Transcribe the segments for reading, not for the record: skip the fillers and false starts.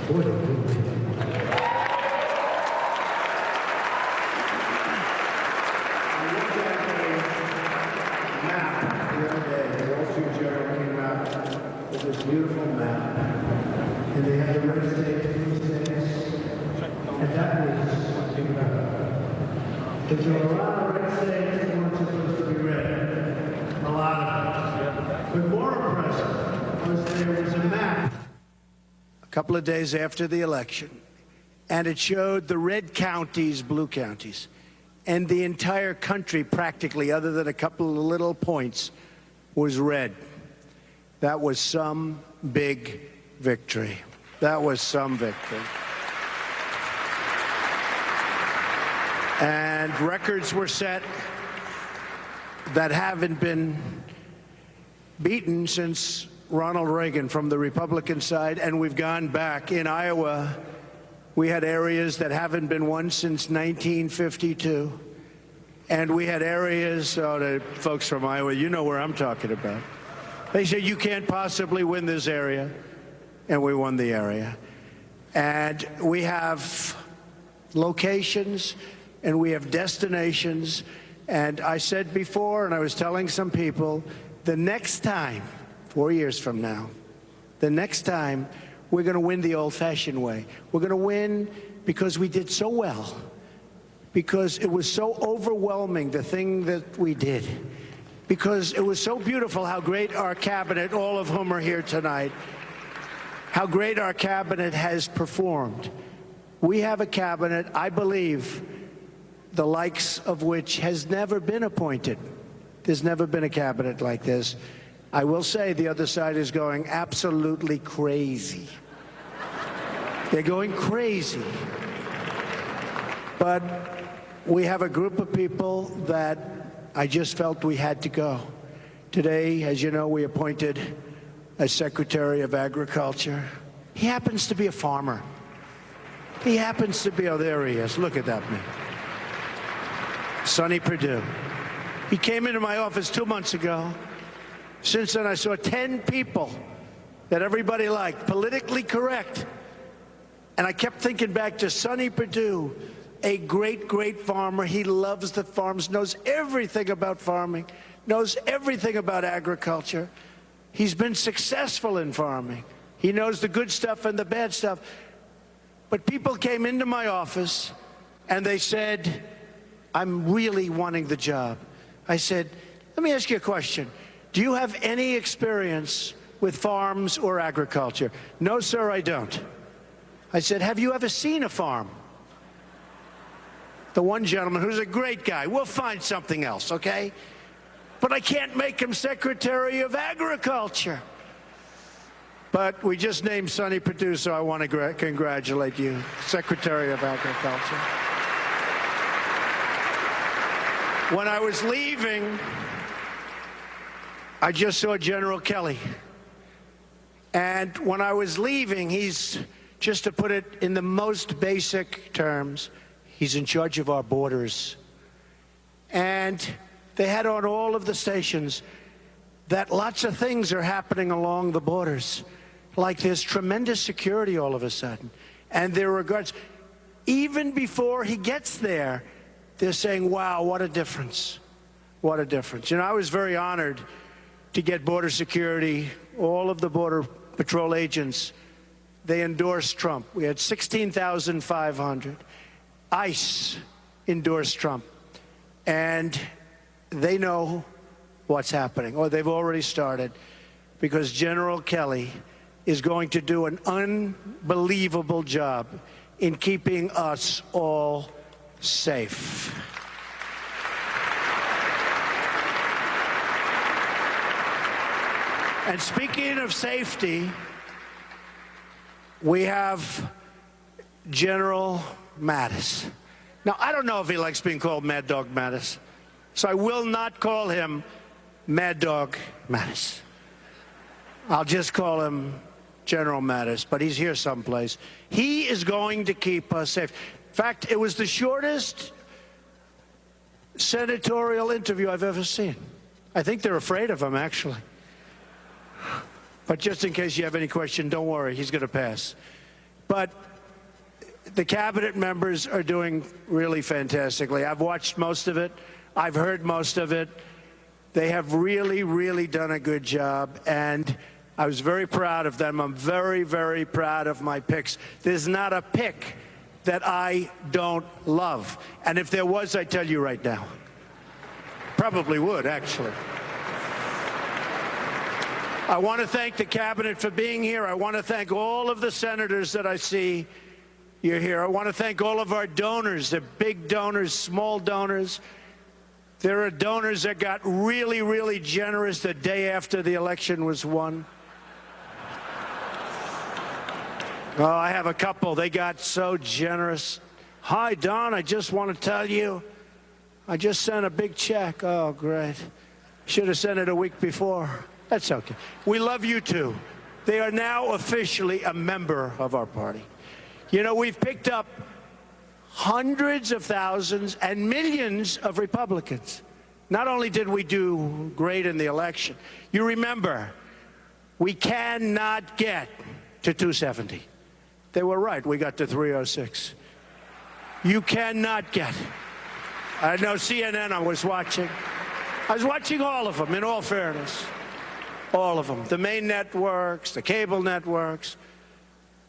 This beautiful map, and they had the red states, blue states, and that was incredible. Because there were a lot of red states that weren't supposed to be red, a lot of them. But more impressive was there was a map a couple of days after the election, and it showed the red counties, blue counties, and the entire country practically, other than a couple of little points, was red. That was some big victory. That was some victory. And records were set that haven't been beaten since Ronald Reagan from the Republican side, and we've gone back. In Iowa, we had areas that haven't been won since 1952. And we had areas, the folks from Iowa, you know where I'm talking about. They said, you can't possibly win this area, and we won the area. And we have locations, and we have destinations, and I said before, and I was telling some people, the next time, 4 years from now, the next time, we're going to win the old-fashioned way. We're going to win because we did so well, because it was so overwhelming, the thing that we did. Because it was so beautiful how great our cabinet, all of whom are here tonight, how great our cabinet has performed. We have a cabinet, I believe, the likes of which has never been appointed. There's never been a cabinet like this. I will say the other side is going absolutely crazy. They're going crazy. But we have a group of people that I just felt we had to go. Today, as you know, we appointed a Secretary of Agriculture. He happens to be a farmer. He happens to be, oh, there he is. Look at that man. Sonny Perdue. He came into my office 2 months ago. Since then, I saw 10 people that everybody liked, politically correct. And I kept thinking back to Sonny Perdue, a great, great farmer. He loves the farms, knows everything about farming, knows everything about agriculture. He's been successful in farming. He knows the good stuff and the bad stuff. But people came into my office and they said, I'm really wanting the job. I said, let me ask you a question. Do you have any experience with farms or agriculture? No, sir, I don't. I said, have you ever seen a farm? The one gentleman, who's a great guy, we'll find something else, okay? But I can't make him Secretary of Agriculture. But we just named Sonny Perdue, so I want to congratulate you, Secretary of Agriculture. When I was leaving, I just saw General Kelly. And when I was leaving, he's, just to put it in the most basic terms, he's in charge of our borders. And they had on all of the stations that lots of things are happening along the borders. Like there's tremendous security all of a sudden. And there are guards. Even before he gets there, they're saying, wow, what a difference. What a difference. You know, I was very honored to get border security, all of the Border Patrol agents, they endorsed Trump. We had 16,500. ICE endorsed Trump, and they know what's happening, or they've already started, because General Kelly is going to do an unbelievable job in keeping us all safe. And speaking of safety, we have General Mattis. Now, I don't know if he likes being called Mad Dog Mattis, so I will not call him Mad Dog Mattis. I'll just call him General Mattis, but he's here someplace. He is going to keep us safe. In fact, it was the shortest senatorial interview I've ever seen. I think they're afraid of him, actually. But just in case you have any question, don't worry, he's going to pass. But the cabinet members are doing really fantastically. I've watched most of it. I've heard most of it. They have really, really done a good job, and I was very proud of them. I'm very, very proud of my picks. There's not a pick that I don't love. And if there was, I'd tell you right now. Probably would, actually. I want to thank the cabinet for being here. I want to thank all of the senators that I see you're here. I want to thank all of our donors. They're big donors, small donors. There are donors that got really, really generous the day after the election was won. Oh, I have a couple. They got so generous. Hi, Don, I just want to tell you, I just sent a big check. Oh, great. Should have sent it a week before. That's okay. We love you, too. They are now officially a member of our party. You know, we've picked up hundreds of thousands and millions of Republicans. Not only did we do great in the election, you remember, we cannot get to 270. They were right. We got to 306. You cannot get. I know CNN I was watching. I was watching all of them, in all fairness. All of them. The main networks, the cable networks.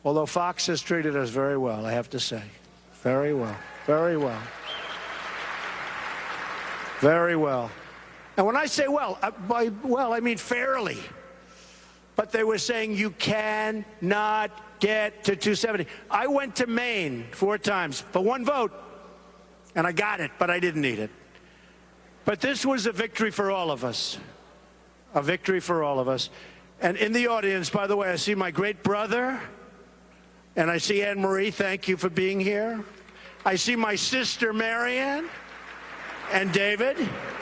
Although Fox has treated us very well, I have to say. Very well. Very well. Very well. And when I say well, by well, I mean fairly. But they were saying you cannot get to 270. I went to Maine 4 times for 1 vote, and I got it, but I didn't need it. But this was a victory for all of us. A victory for all of us. And in the audience, by the way, I see my great brother, and I see Anne Marie. Thank you for being here. I see my sister, Marianne, and David.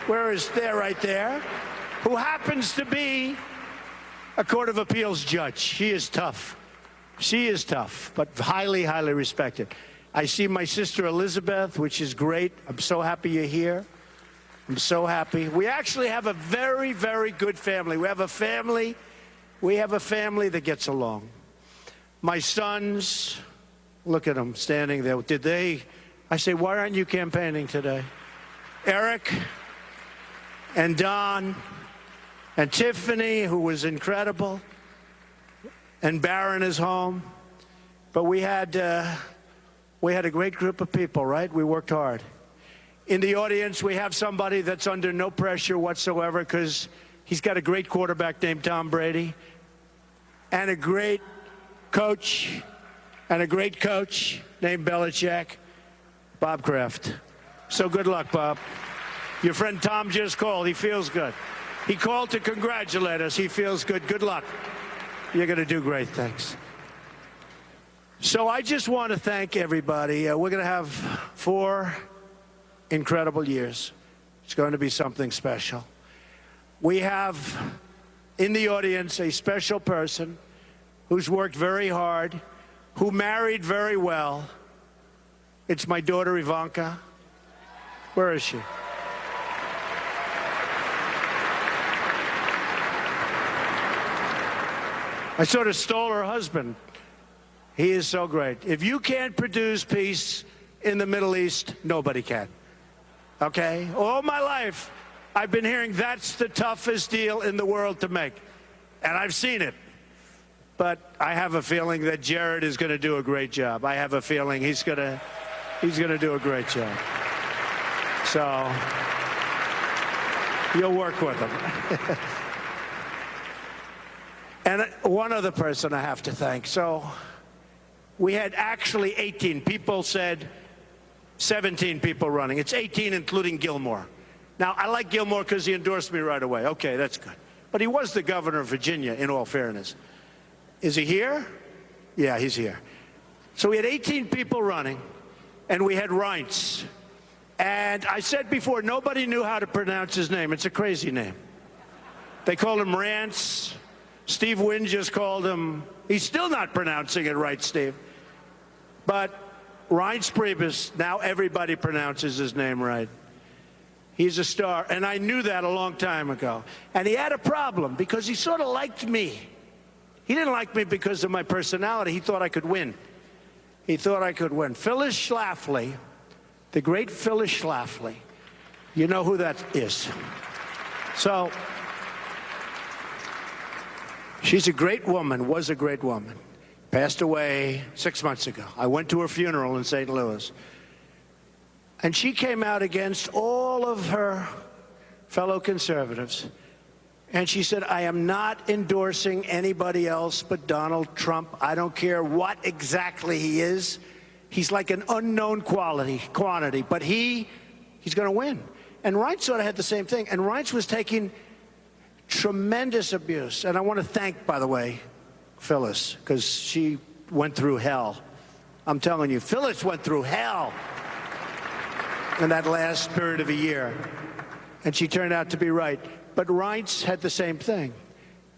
Where is there right there? Who happens to be a Court of Appeals judge. She is tough. She is tough, but highly, highly respected. I see my sister Elizabeth, which is great. I'm so happy you're here. I'm so happy. We actually have a very, very good family. We have a family that gets along. My sons, look at them standing there. I say, why aren't you campaigning today? Eric and Don and Tiffany, who was incredible, and Barron is home. But we had a great group of people, right? We worked hard. In the audience, we have somebody that's under no pressure whatsoever because he's got a great quarterback named Tom Brady and a great coach named Belichick, Bob Kraft. So good luck, Bob. Your friend Tom just called. He feels good. He called to congratulate us. He feels good. Good luck. You're going to do great. Thanks. So I just want to thank everybody. We're going to have 4 incredible years. It's going to be something special. We have in the audience a special person who's worked very hard, who married very well. It's my daughter, Ivanka. Where is she? I sort of stole her husband. He is so great. If you can't produce peace in the Middle East, nobody can. Okay? All my life, I've been hearing that's the toughest deal in the world to make. And I've seen it. But I have a feeling that Jared is going to do a great job. I have a feeling he's going to do a great job. So you'll work with him. And one other person I have to thank. So we had actually 18. People said 17 people running. It's 18, including Gilmore. Now, I like Gilmore because he endorsed me right away. Okay, that's good. But he was the governor of Virginia, in all fairness. Is he here? Yeah, he's here. So we had 18 people running, and we had Reince. And I said before, nobody knew how to pronounce his name. It's a crazy name. They called him Rance. Steve Wynn just called him. He's still not pronouncing it right, Steve. But Reince Priebus, now everybody pronounces his name right. He's a star, and I knew that a long time ago. And he had a problem because he sort of liked me. He didn't like me because of my personality. He thought I could win. He thought I could win. Phyllis Schlafly, the great Phyllis Schlafly. You know who that is. So, she's a great woman, was a great woman. Passed away 6 months ago. I went to her funeral in St. Louis. And she came out against all of her fellow conservatives. And she said, I am not endorsing anybody else but Donald Trump. I don't care what exactly he is. He's like an unknown quantity, but he's going to win. And Reince sort of had the same thing. And Reince was taking tremendous abuse. And I want to thank, by the way, Phyllis, because she went through hell. I'm telling you, Phyllis went through hell in that last period of a year. And she turned out to be right. But Reince had the same thing.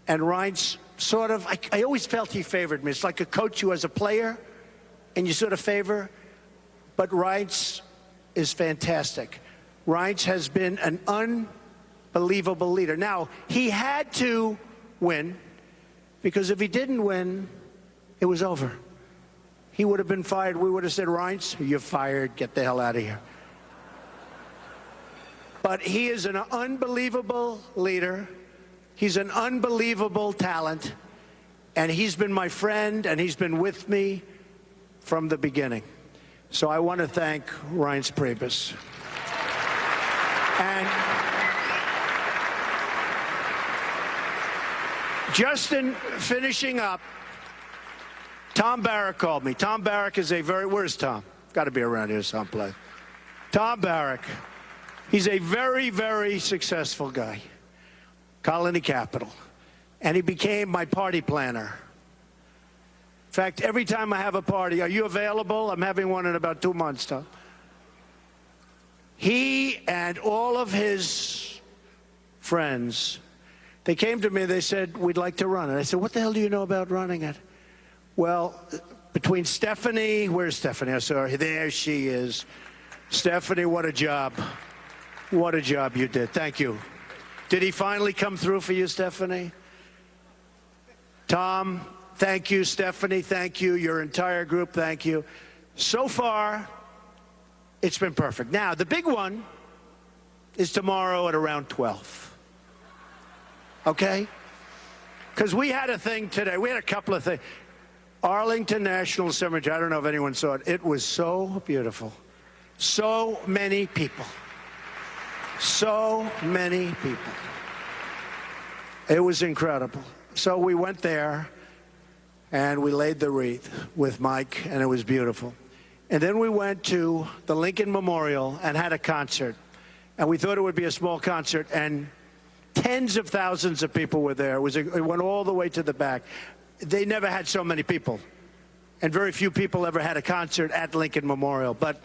And Reince sort of, I always felt he favored me. It's like a coach who has a player and you sort of favor. But Reince is fantastic. Reince has been an unbelievable leader. Now, he had to win, because if he didn't win, it was over. He would have been fired. We would have said, Reince, you're fired. Get the hell out of here. But he is an unbelievable leader. He's an unbelievable talent. And he's been my friend, and he's been with me from the beginning. So I want to thank Reince Priebus. And just in finishing up, Tom Barrack called me. Tom Barrack is where's Tom? Got to be around here someplace. Tom Barrack. He's a very, very successful guy. Colony Capital. And he became my party planner. In fact, every time I have a party, are you available? I'm having one in about 2 months, Tom. He and all of his friends, they came to me, they said, we'd like to run it. I said, what the hell do you know about running it? Well, between Stephanie, where's Stephanie? I saw her. There she is. Stephanie, what a job. What a job you did. Thank you. Did he finally come through for you, Stephanie? Tom, thank you. Stephanie, thank you. Your entire group, thank you. So far, it's been perfect. Now, the big one is tomorrow at around 12. Okay? Because we had a thing today. We had a couple of things. Arlington National Cemetery. I don't know if anyone saw it. It was so beautiful. So many people. So many people. It was incredible. So we went there and we laid the wreath with Mike, and it was beautiful. And then we went to the Lincoln Memorial and had a concert. And we thought it would be a small concert, and tens of thousands of people were there. It went all the way to the back. They never had so many people. And very few people ever had a concert at Lincoln Memorial. But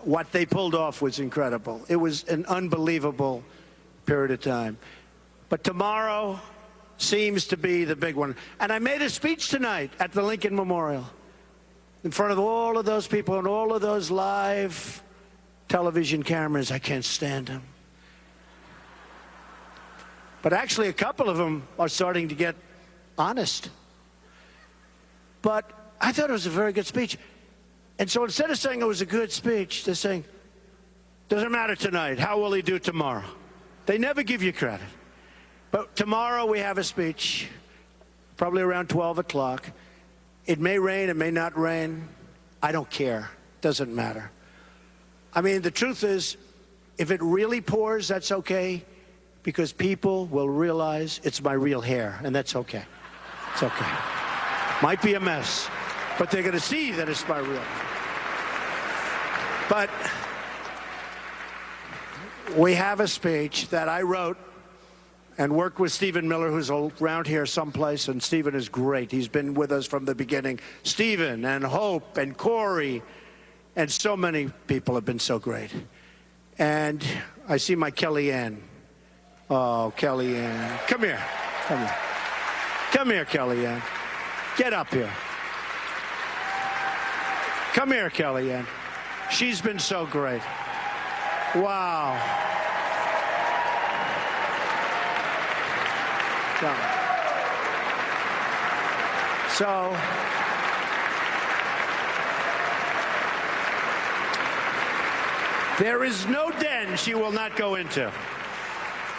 what they pulled off was incredible. It was an unbelievable period of time. But tomorrow seems to be the big one. And I made a speech tonight at the Lincoln Memorial in front of all of those people and all of those live television cameras. I can't stand them. But actually, a couple of them are starting to get honest. But I thought it was a very good speech. And so instead of saying it was a good speech, they're saying, doesn't matter tonight. How will he do tomorrow? They never give you credit. But tomorrow we have a speech, probably around 12 o'clock. It may rain, it may not rain. I don't care. Doesn't matter. I mean, the truth is, if it really pours, that's okay, because people will realize it's my real hair, and that's okay. It's okay. Might be a mess, but they're going to see that it's my real hair. But we have a speech that I wrote and worked with Stephen Miller, who's around here someplace, and Stephen is great. He's been with us from the beginning. Stephen and Hope and Corey and so many people have been so great. And I see my Kellyanne. Oh, Kellyanne. Come here. Come here. Come here, Kellyanne. Get up here. Come here, Kellyanne. She's been so great. Wow. So There is no den she will not go into.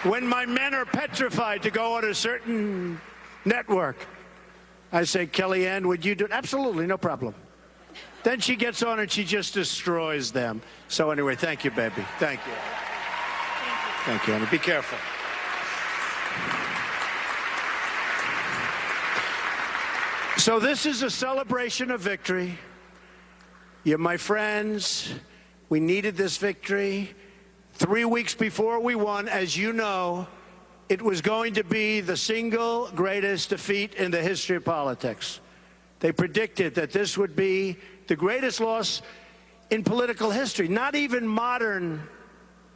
When my men are petrified to go on a certain network, I say, Kellyanne, would you do it? Absolutely, no problem. Then she gets on and she just destroys them. So anyway, thank you, baby. Thank you. Thank you, honey. Be careful. So this is a celebration of victory. You're my friends. We needed this victory. 3 weeks before we won, as you know, it was going to be the single greatest defeat in the history of politics. They predicted that this would be the greatest loss in political history, not even modern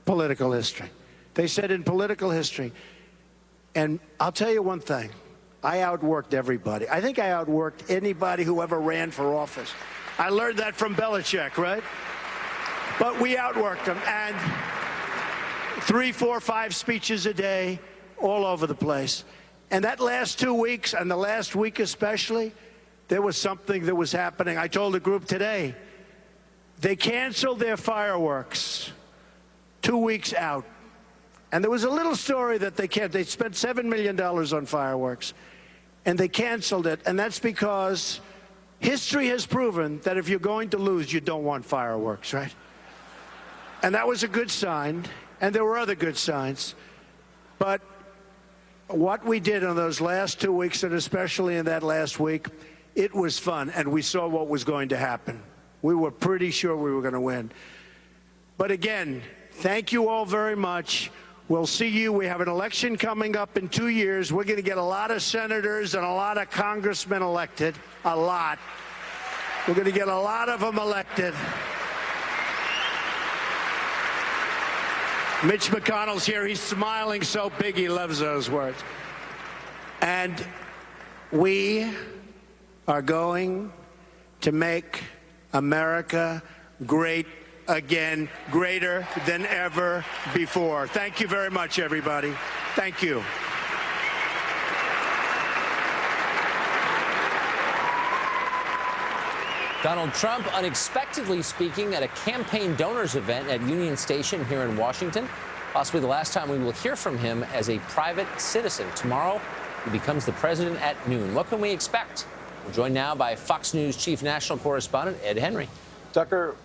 political history. They said in political history. And I'll tell you one thing. I outworked everybody. I think I outworked anybody who ever ran for office. I learned that from Belichick, right? But we outworked them. And 3, 4, 5 speeches a day, all over the place. And that last 2 weeks, and the last week especially, there was something that was happening. I told the group today, they canceled their fireworks 2 weeks out. And there was a little story that they spent $7 million on fireworks, and they canceled it. And that's because history has proven that if you're going to lose, you don't want fireworks, right? And that was a good sign, and there were other good signs. But what we did in those last 2 weeks, and especially in that last week, it was fun, and we saw what was going to happen. We were pretty sure we were going to win. But again, thank you all very much. We'll see you. We have an election coming up in 2 years. We're going to get a lot of senators and a lot of congressmen elected. A lot. We're going to get a lot of them elected. Mitch McConnell's here. He's smiling so big he loves those words. And we are going to make America great again, greater than ever before. Thank you very much, everybody. Thank you. Donald Trump unexpectedly speaking at a campaign donors event at Union Station here in Washington. Possibly the last time we will hear from him as a private citizen. Tomorrow, he becomes the president at noon. What can we expect? We're joined now by Fox News chief national correspondent Ed Henry. Tucker,